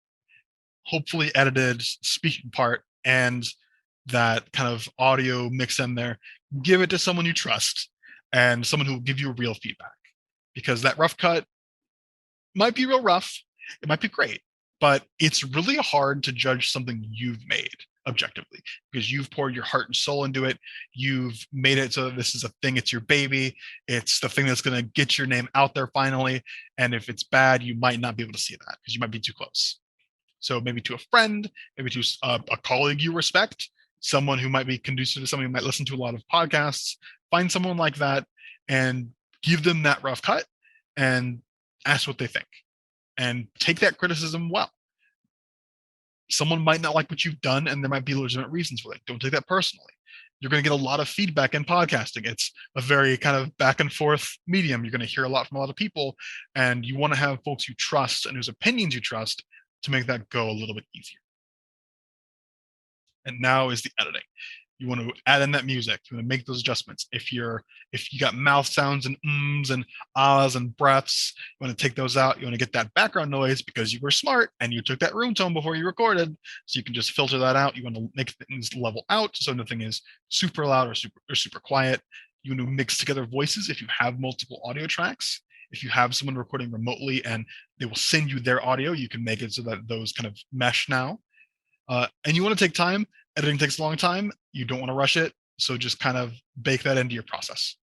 hopefully edited speaking part and that kind of audio mix in there, give it to someone you trust and someone who will give you real feedback. Because that rough cut might be real rough, it might be great, but it's really hard to judge something you've made objectively, because you've poured your heart and soul into it. You've made it so that this is a thing, it's your baby, it's the thing that's going to get your name out there finally. And if it's bad, you might not be able to see that because you might be too close. So maybe to a friend, maybe to a colleague you respect, someone who might be conducive to someone who might listen to a lot of podcasts, find someone like that and give them that rough cut and ask what they think, and take that criticism well. Someone might not like what you've done and there might be legitimate reasons for it. Don't take that personally. You're going to get a lot of feedback in podcasting. It's a very kind of back and forth medium. You're going to hear a lot from a lot of people, and you want to have folks you trust and whose opinions you trust to make that go a little bit easier. And now is the editing. You want to add in that music. You want to make those adjustments. If you got mouth sounds and ums and ahs and breaths, you want to take those out. You want to get that background noise because you were smart and you took that room tone before you recorded. So you can just filter that out. You want to make things level out so nothing is super loud or super quiet. You want to mix together voices if you have multiple audio tracks. If you have someone recording remotely and they will send you their audio, you can make it so that those kind of mesh now. And you want to take time. Editing takes a long time. You don't want to rush it. So just kind of bake that into your process.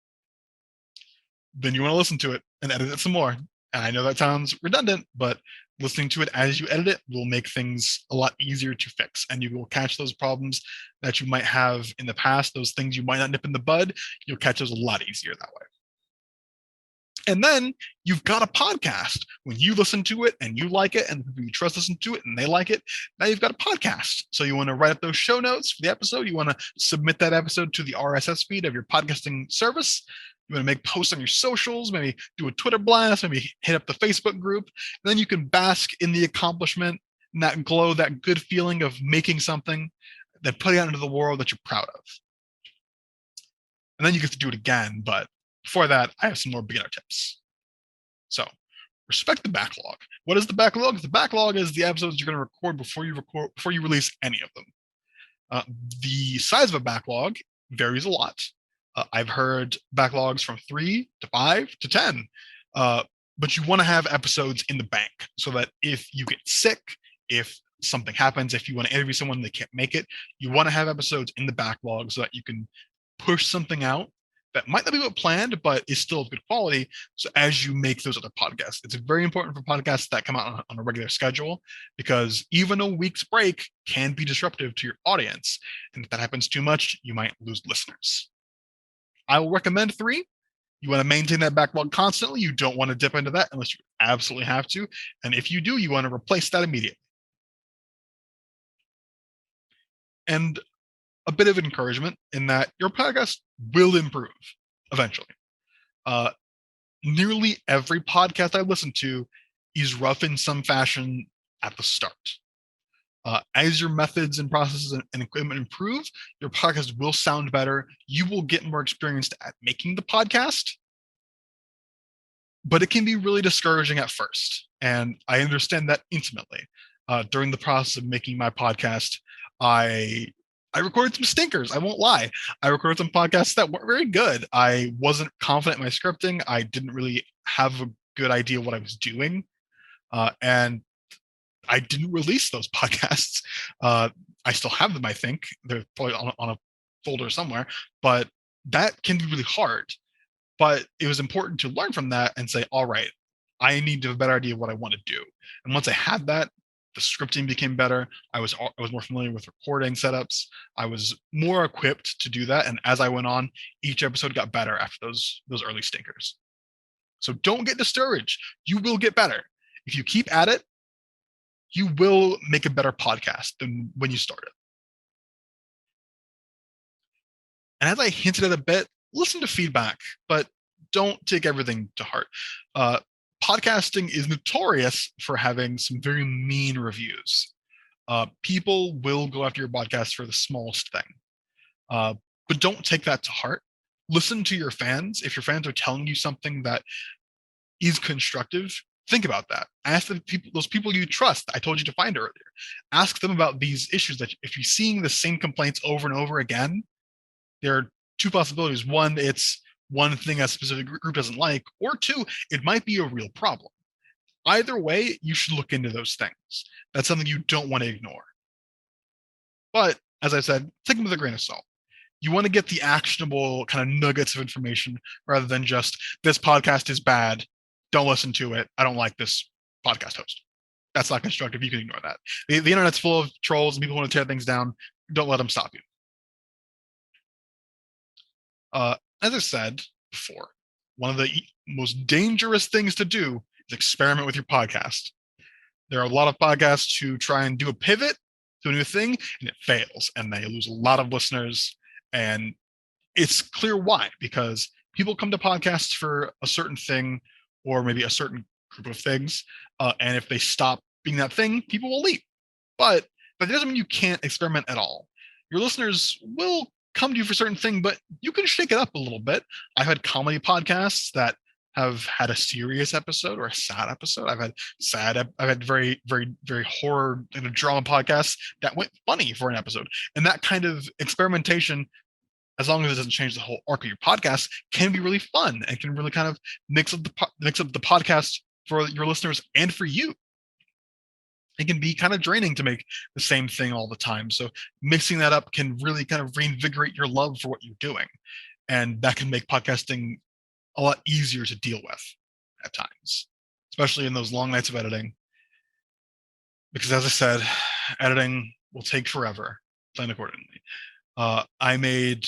Then you want to listen to it and edit it some more. And I know that sounds redundant, but listening to it as you edit it will make things a lot easier to fix. And you will catch those problems that you might have in the past, those things you might not nip in the bud. You'll catch those a lot easier that way. And then you've got a podcast. When you listen to it and you like it, and you trust listen to it and they like it, now you've got a podcast. So you want to write up those show notes for the episode. You want to submit that episode to the RSS feed of your podcasting service. You want to make posts on your socials, maybe do a Twitter blast, maybe hit up the Facebook group. And then you can bask in the accomplishment and that glow, that good feeling of making something, then putting it out into the world that you're proud of. And then you get to do it again, but before that, I have some more beginner tips. So, respect the backlog. What is the backlog? The backlog is the episodes you're going to record before you release any of them. The size of a backlog varies a lot. I've heard backlogs from 3 to 5 to 10, but you want to have episodes in the bank so that if you get sick, if something happens, if you want to interview someone and they can't make it, you want to have episodes in the backlog so that you can push something out that might not be what planned, but is still of good quality. So as you make those other podcasts, it's very important for podcasts that come out on a regular schedule, because even a week's break can be disruptive to your audience. And if that happens too much, you might lose listeners. I will recommend 3. You want to maintain that backlog constantly. You don't want to dip into that unless you absolutely have to. And if you do, you want to replace that immediately. And a bit of encouragement in that your podcast will improve eventually. Nearly every podcast I listen to is rough in some fashion at the start. As your methods and processes and equipment improve, your podcast will sound better. You will get more experienced at making the podcast, but it can be really discouraging at first. And I understand that intimately. During the process of making my podcast, I recorded some stinkers. I won't lie. I recorded some podcasts that weren't very good. I wasn't confident in my scripting. I didn't really have a good idea what I was doing. And I didn't release those podcasts. I still have them, I think. They're probably on a folder somewhere. But that can be really hard. But it was important to learn from that and say, all right, I need to have a better idea of what I want to do. And once I had that, the scripting became better. I was more familiar with recording setups. I was more equipped to do that. And as I went on, each episode got better after those early stinkers. So don't get discouraged. You will get better. If you keep at it, you will make a better podcast than when you started. And as I hinted at a bit, listen to feedback, but don't take everything to heart. Uh, Podcasting is notorious for having some very mean reviews. People will go after your podcast for the smallest thing, uh, but don't take that to heart. Listen to your fans. If your fans are telling you something that is constructive, think about that. Ask the people, those people you trust. I told you to find earlier. Ask them about these issues that if you're seeing the same complaints over and over again, there are two possibilities. One, it's one thing a specific group doesn't like, or two, it might be a real problem. Either way, you should look into those things. That's something you don't want to ignore. But as I said, take them with a grain of salt. You want to get the actionable kind of nuggets of information rather than just this podcast is bad. Don't listen to it. I don't like this podcast host. That's not constructive. You can ignore that. The internet's full of trolls and people want to tear things down. Don't let them stop you. As I said before, one of the most dangerous things to do is experiment with your podcast. There are a lot of podcasts who try and do a pivot to a new thing and it fails and they lose a lot of listeners. And it's clear why, because people come to podcasts for a certain thing or maybe a certain group of things. And if they stop being that thing, people will leave. But that doesn't mean you can't experiment at all. Your listeners will come to you for certain thing, but you can shake it up a little bit. I've had comedy podcasts that have had a serious episode or a sad episode. I've had very, very, very horror and drama podcasts that went funny for an episode. And that kind of experimentation, as long as it doesn't change the whole arc of your podcast, can be really fun and can really kind of mix up the podcast for your listeners and for you. It can be kind of draining to make the same thing all the time. So mixing that up can really kind of reinvigorate your love for what you're doing. And that can make podcasting a lot easier to deal with at times, especially in those long nights of editing. Because as I said, editing will take forever. Plan accordingly. I made,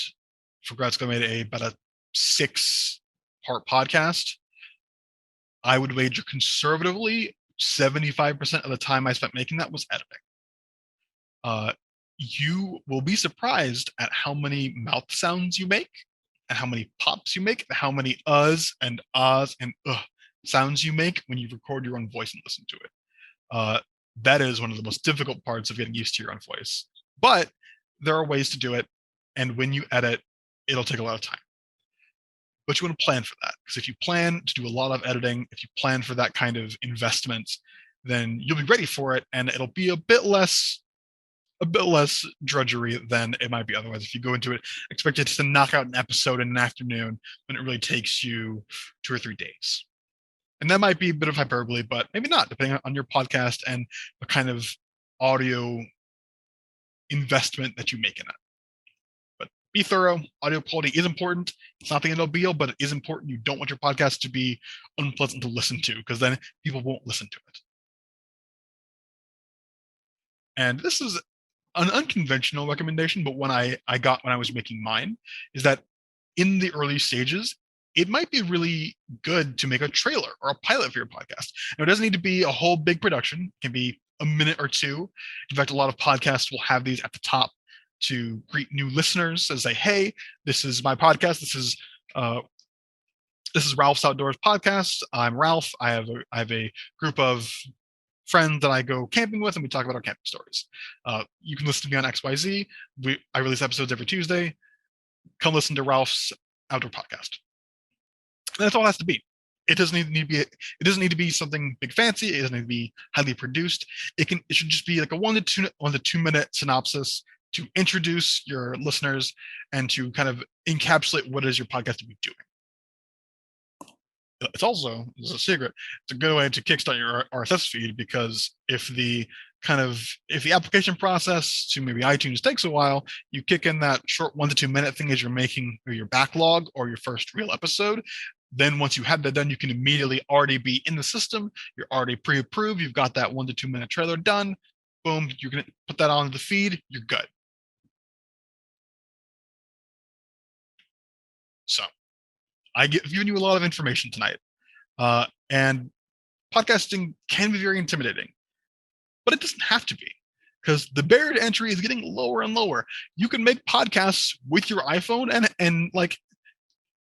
for grad school, I made about a 6-part podcast. I would wager conservatively 75% of the time I spent making that was editing. You will be surprised at how many mouth sounds you make, and how many pops you make, how many and ahs and sounds you make when you record your own voice and listen to it. That is one of the most difficult parts of getting used to your own voice. But there are ways to do it, and when you edit, it'll take a lot of time. But you want to plan for that, because if you plan to do a lot of editing, if you plan for that kind of investment, then you'll be ready for it, and it'll be a bit less drudgery than it might be otherwise. If you go into it expected to knock out an episode in an afternoon, when it really takes you 2 or 3 days. And that might be a bit of hyperbole, but maybe not, depending on your podcast and the kind of audio investment that you make in it. But be thorough. Audio quality is important. It's not the end all be all, but it is important. You don't want your podcast to be unpleasant to listen to, because then people won't listen to it. And this is an unconventional recommendation, but one I got when I was making mine, is that in the early stages, it might be really good to make a trailer or a pilot for your podcast. Now, it doesn't need to be a whole big production. It can be a minute or two. In fact, a lot of podcasts will have these at the top to greet new listeners and say, "Hey, this is my podcast. This is Ralph's Outdoors Podcast. I'm Ralph. I have a group of friends that I go camping with, and we talk about our camping stories. You can listen to me on XYZ. I release episodes every Tuesday. Come listen to Ralph's Outdoor Podcast." And that's all it has to be. It doesn't need to be. It doesn't need to be something big fancy. It doesn't need to be highly produced. It should just be like a 1 to 2 minute synopsis to introduce your listeners and to kind of encapsulate what it is your podcast to be doing. It's also, this is a secret, it's a good way to kickstart your RSS feed, because if the application process to maybe iTunes takes a while, you kick in that short 1 to 2 minute thing as you're making your backlog or your first real episode. Then once you have that done, you can immediately already be in the system. You're already pre-approved. You've got that 1 to 2 minute trailer done. Boom, you're going to put that on the feed. You're good. So I've given you a lot of information tonight. And podcasting can be very intimidating. but it doesn't have to be, because the barrier to entry is getting lower and lower. You can make podcasts with your iPhone and like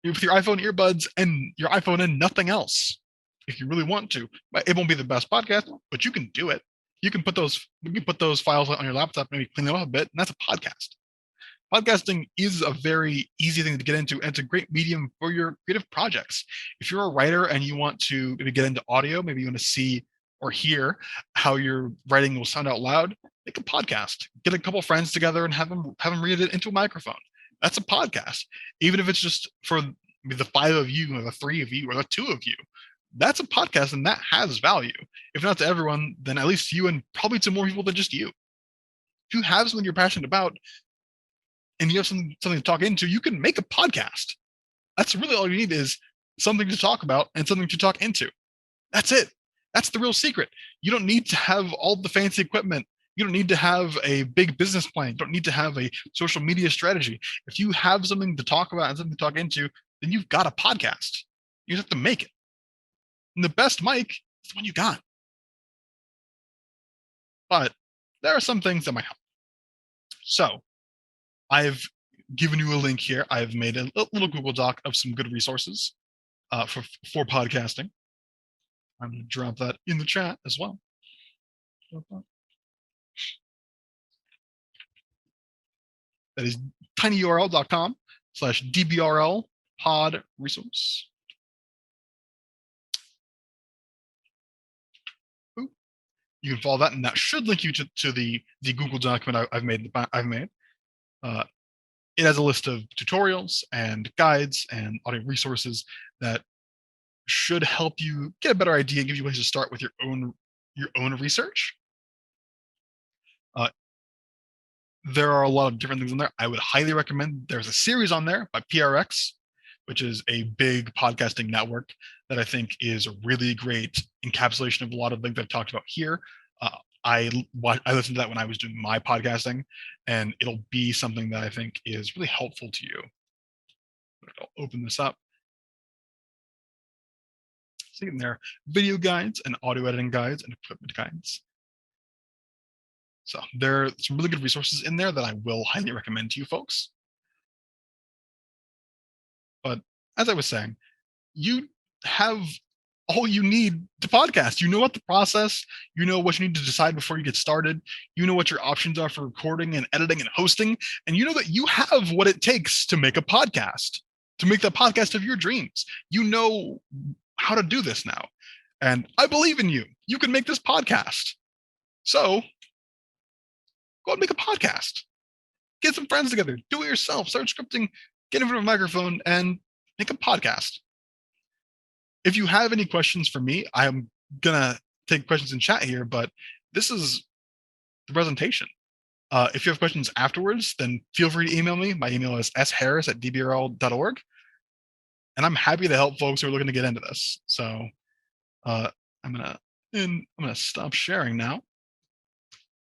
with your iPhone earbuds and your iPhone and nothing else, if you really want to. But it won't be the best podcast, but you can do it. You can put those files on your laptop, maybe clean them up a bit, and that's a podcast. Podcasting is a very easy thing to get into, and it's a great medium for your creative projects. If you're a writer and you want to maybe get into audio, maybe you want to see or hear how your writing will sound out loud, make a podcast. Get a couple friends together and have them read it into a microphone. That's a podcast. Even if it's just for the five of you or the three of you or the two of you, that's a podcast, and that has value. If not to everyone, then at least you, and probably to more people than just you. If you have something you're passionate about and you have something to talk into, you can make a podcast. That's really all you need, is something to talk about and something to talk into. That's it. That's the real secret. You don't need to have all the fancy equipment. You don't need to have a big business plan. You don't need to have a social media strategy. If you have something to talk about and something to talk into, then you've got a podcast. You just have to make it. And the best mic is the one you got. But there are some things that might help. So I've given you a link here. I've made a little Google Doc of some good resources for podcasting. I'm going to drop that in the chat as well. That is tinyurl.com/dbrl pod resource. You can follow that, and that should link you to the Google document I've made. It has a list of tutorials and guides and audio resources that should help you get a better idea and give you ways to start with your own research. There are a lot of different things in there. I would highly recommend, there's a series on there by PRX, which is a big podcasting network that I think is a really great encapsulation of a lot of things I've talked about here. I listened to that when I was doing my podcasting, and it'll be something that I think is really helpful to you. I'll open this up. See in there, video guides and audio editing guides and equipment guides. So there are some really good resources in there that I will highly recommend to you folks. But as I was saying, you have all you need to podcast. You know what the process, you know what you need to decide before you get started. You know what your options are for recording and editing and hosting. And you know that you have what it takes to make a podcast, to make the podcast of your dreams. You know how to do this now. And I believe in you. You can make this podcast. So go and make a podcast. Get some friends together. Do it yourself. Start scripting. Get in front of a microphone and make a podcast. If you have any questions for me, I'm going to take questions in chat here, but this is the presentation. If you have questions afterwards, then feel free to email me. My email is sharris@dbrl.org. And I'm happy to help folks who are looking to get into this. So I'm gonna stop sharing now.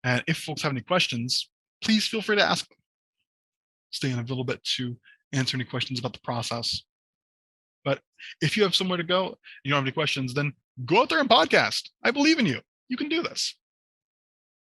And if folks have any questions, please feel free to ask them. Stay in a little bit to answer any questions about the process. But if you have somewhere to go, you don't have any questions, then go out there and podcast. I believe in you. You can do this.